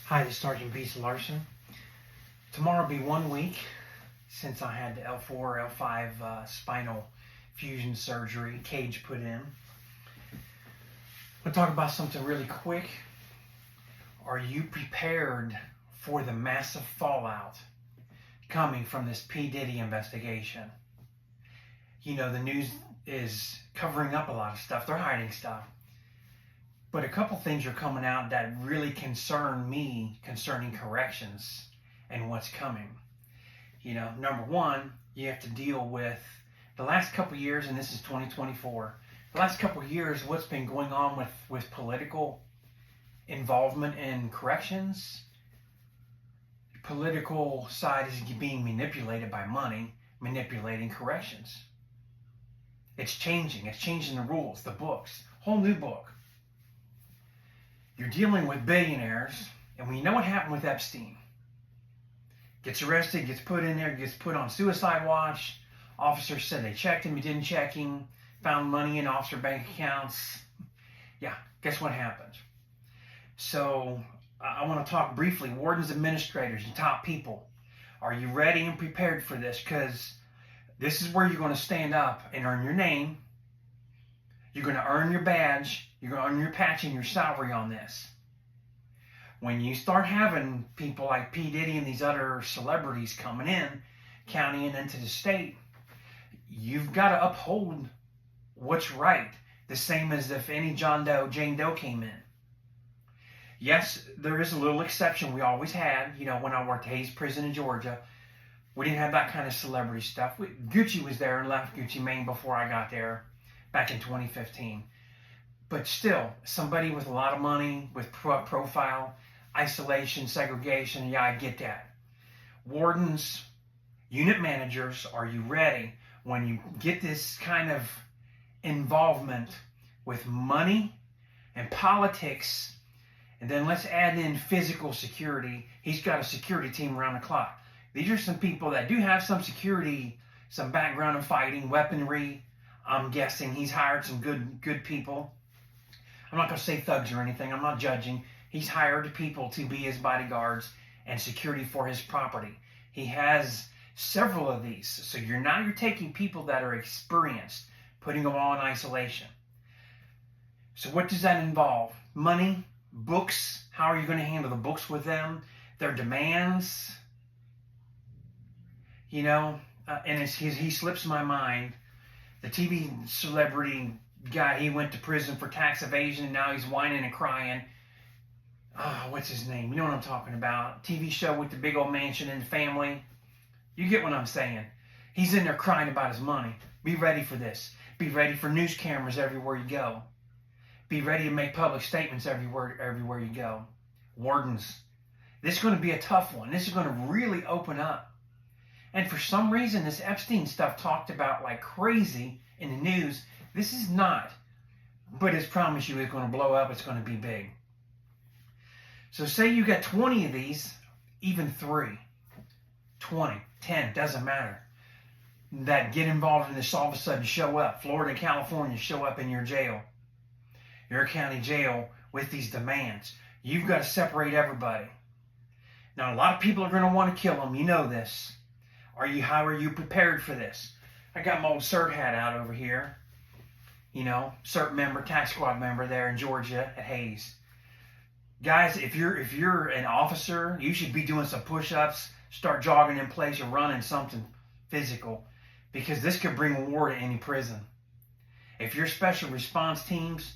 Hi, this is Sergeant B. Larson. Tomorrow will be 1 week since I had the L4, L5 spinal fusion surgery, cage put in. We'll talk about something really quick. Are you prepared for the massive fallout coming from this P Diddy investigation? You know, the news is covering up a lot of stuff. They're hiding stuff. But a couple things are coming out that really concern me concerning corrections and what's coming. You know, number one, you have to deal with the last couple years, and this is 2024. The last couple of years, what's been going on with political involvement in corrections. Political side is being manipulated by money, manipulating corrections. It's changing. It's changing the rules, the books, whole new book. You're dealing with billionaires, and we know what happened with Epstein. Gets arrested, gets put in there, gets put on suicide watch. Officers said they checked him, he didn't check him, found money in officer bank accounts. Yeah, guess what happened? So I want to talk briefly. Wardens, administrators, and top people. Are you ready and prepared for this? Because this is where you're going to stand up and earn your name. You're going to earn your badge. You're going to earn your patch and your salary on this. When you start having people like P Diddy and these other celebrities coming in, county and into the state, you've got to uphold what's right. The same as if any John Doe, Jane Doe came in. Yes, there is a little exception we always had. You know, when I worked at Hayes Prison in Georgia, we didn't have that kind of celebrity stuff. Gucci was there and left Gucci Mane before I got there back in 2015. But still, somebody with a lot of money, with profile, isolation, segregation, yeah, I get that. Wardens, unit managers, are you ready when you get this kind of involvement with money and politics? And then let's add in physical security. He's got a security team around the clock. These are some people that do have some security, some background in fighting, weaponry. I'm guessing he's hired some good people. I'm not going to say thugs or anything. I'm not judging. He's hired people to be his bodyguards and security for his property. He has several of these. So you're taking people that are experienced, putting them all in isolation. So what does that involve? Money, books. How are you going to handle the books with them? Their demands. You know, and he slips my mind. The TV celebrity guy, he went to prison for tax evasion, and now he's whining and crying. Oh, what's his name? You know what I'm talking about. TV show with the big old mansion and family. You get what I'm saying. He's in there crying about his money. Be ready for this. Be ready for news cameras everywhere you go. Be ready to make public statements everywhere you go. Wardens. This is going to be a tough one. This is going to really open up. And for some reason, this Epstein stuff talked about like crazy in the news. This is not. But it's promised you it's going to blow up. It's going to be big. So say you got 20 of these, even 3, 20, 10, doesn't matter, that get involved in this all of a sudden show up. Florida and California show up in your jail, your county jail with these demands. You've got to separate everybody. Now, a lot of people are going to want to kill them. You know this. How are you prepared for this? I got my old CERT hat out over here. You know, CERT member, tax squad member there in Georgia at Hayes. Guys, if you're an officer, you should be doing some push-ups, start jogging in place or running something physical, because this could bring war to any prison. If you're special response teams,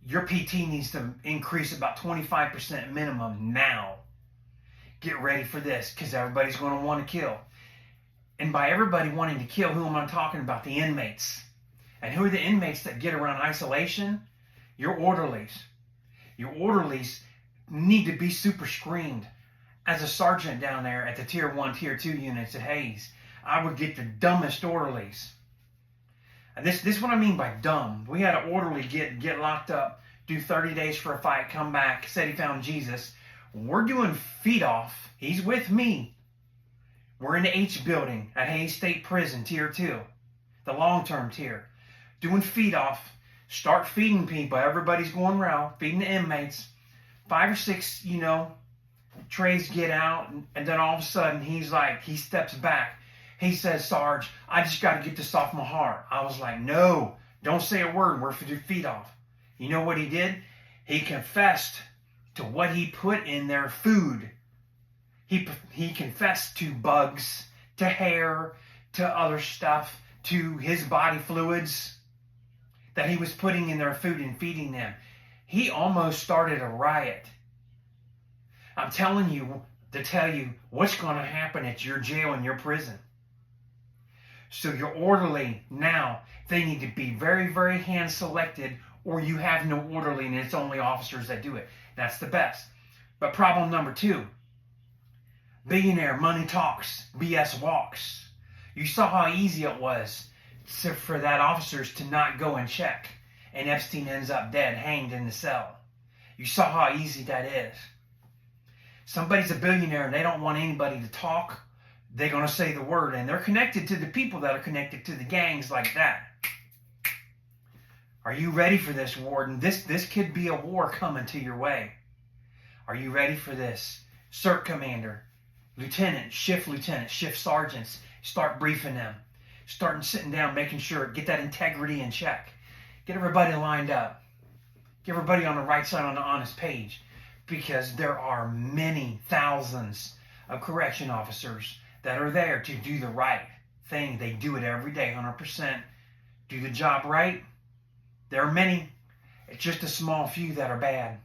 your PT needs to increase about 25% minimum now. Get ready for this, because everybody's going to want to kill. And by everybody wanting to kill, who am I talking about? The inmates. And who are the inmates that get around isolation? Your orderlies. Your orderlies need to be super screened. As a sergeant down there at the Tier 1, Tier 2 units at Hayes, I would get the dumbest orderlies. And this is what I mean by dumb. We had an orderly get locked up, do 30 days for a fight, come back, said he found Jesus. We're doing feed off. He's with me. We're in the H building at Hayes State Prison, Tier 2, the long-term tier. Doing feed off. Start feeding people. Everybody's going around, feeding the inmates. 5 or 6, trays get out, and then all of a sudden he steps back. He says, Sarge, I just got to get this off my heart. I was like, no, don't say a word. Work your feet off. You know what he did? He confessed to what he put in their food. He confessed to bugs, to hair, to other stuff, to his body fluids that he was putting in their food and feeding them. He almost started a riot. I'm telling you to tell you what's going to happen at your jail and your prison. So your orderly now, they need to be very, very hand selected, or you have no orderly and it's only officers that do it. That's the best. But problem number 2, billionaire money talks, BS walks. You saw how easy it was for that officers to not go and check, and Epstein ends up dead, hanged in the cell. You saw how easy that is. Somebody's a billionaire and they don't want anybody to talk. They're going to say the word, and they're connected to the people that are connected to the gangs like that. Are you ready for this, Warden? This could be a war coming to your way. Are you ready for this? CERT commander, lieutenant, shift sergeants, start briefing them. Starting sitting down, making sure, get that integrity in check. Get everybody lined up. Get everybody on the right side on the honest page. Because there are many thousands of correction officers that are there to do the right thing. They do it every day, 100%. Do the job right. There are many. It's just a small few that are bad.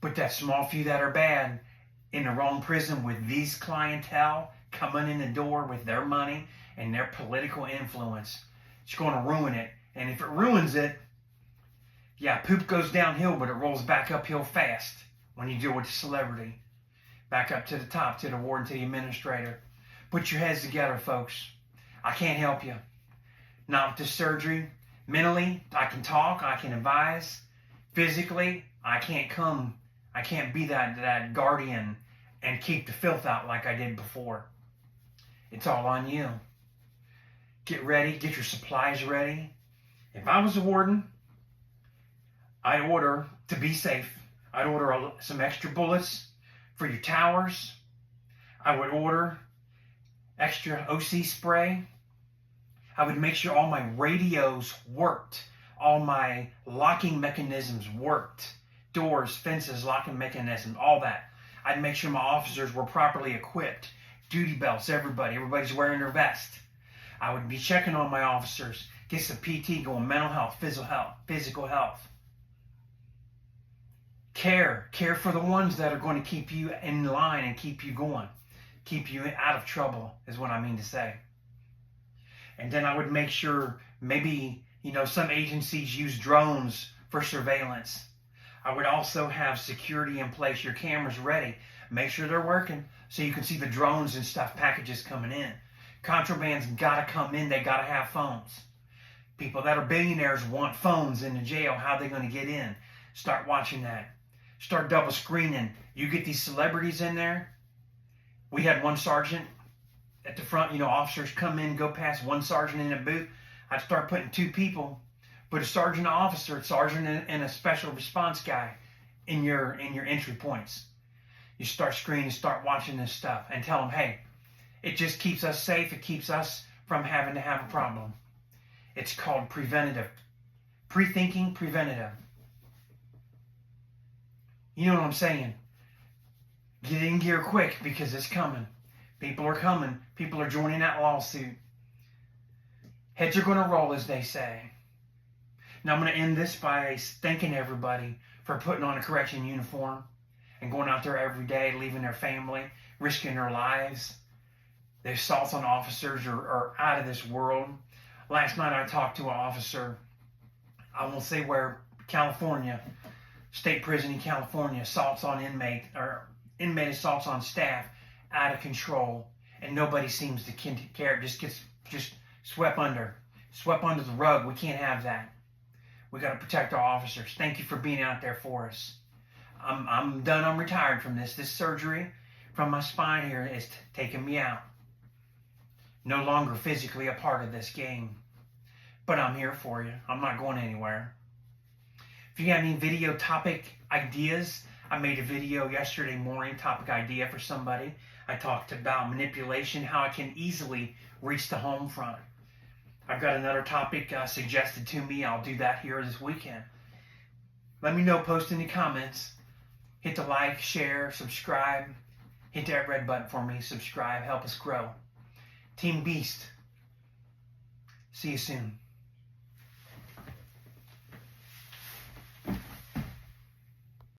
But that small few that are bad in the wrong prison with these clientele coming in the door with their money and their political influence, it's going to ruin it. And if it ruins it, yeah, poop goes downhill, but it rolls back uphill fast when you deal with the celebrity. Back up to the top, to the warden, to the administrator. Put your heads together, folks. I can't help you. Not with this surgery. Mentally, I can talk, I can advise. Physically, I can't be that guardian and keep the filth out like I did before. It's all on you. Get ready, get your supplies ready. If I was a warden, I'd order, to be safe, I'd order some extra bullets for your towers. I would order extra OC spray. I would make sure all my radios worked. All my locking mechanisms worked. Doors, fences, locking mechanisms, all that. I'd make sure my officers were properly equipped. Duty belts, everybody's wearing their vest. I would be checking on my officers, get some PT going, mental health, physical health. Care for the ones that are going to keep you in line and keep you going. Keep you out of trouble is what I mean to say. And then I would make sure maybe, some agencies use drones for surveillance. I would also have security in place, your cameras ready. Make sure they're working so you can see the drones and stuff, packages coming in. Contraband's got to come in. They got to have phones. People that are billionaires want phones in the jail. How are they going to get in? Start watching that. Start double screening. You get these celebrities in there. We had one sergeant at the front. Officers come in, go past, one sergeant in a booth. I'd start putting 2 people, put a sergeant, an officer, sergeant, and a special response guy in your entry points. You start screening, start watching this stuff, and tell them, hey, it just keeps us safe. It keeps us from having to have a problem. It's called preventative. Pre-thinking, preventative. You know what I'm saying? Get in gear quick because it's coming. People are coming. People are joining that lawsuit. Heads are going to roll, as they say. Now I'm going to end this by thanking everybody for putting on a correction uniform and going out there every day, leaving their family, risking their lives. The assaults on officers are out of this world. Last night I talked to an officer, I won't say where, California, state prison in California, assaults on inmate assaults on staff, out of control, and nobody seems to care. It just gets swept under the rug. We can't have that. We got to protect our officers. Thank you for being out there for us. I'm done. I'm retired from this. This surgery from my spine here is taking me out. No longer physically a part of this game. But I'm here for you. I'm not going anywhere. If you have any video topic ideas, I made a video yesterday morning, topic idea for somebody. I talked about manipulation, how it can easily reach the home front. I've got another topic suggested to me. I'll do that here this weekend. Let me know, post in the comments. Hit the like, share, subscribe. Hit that red button for me, subscribe, help us grow. Team Beast. See you soon.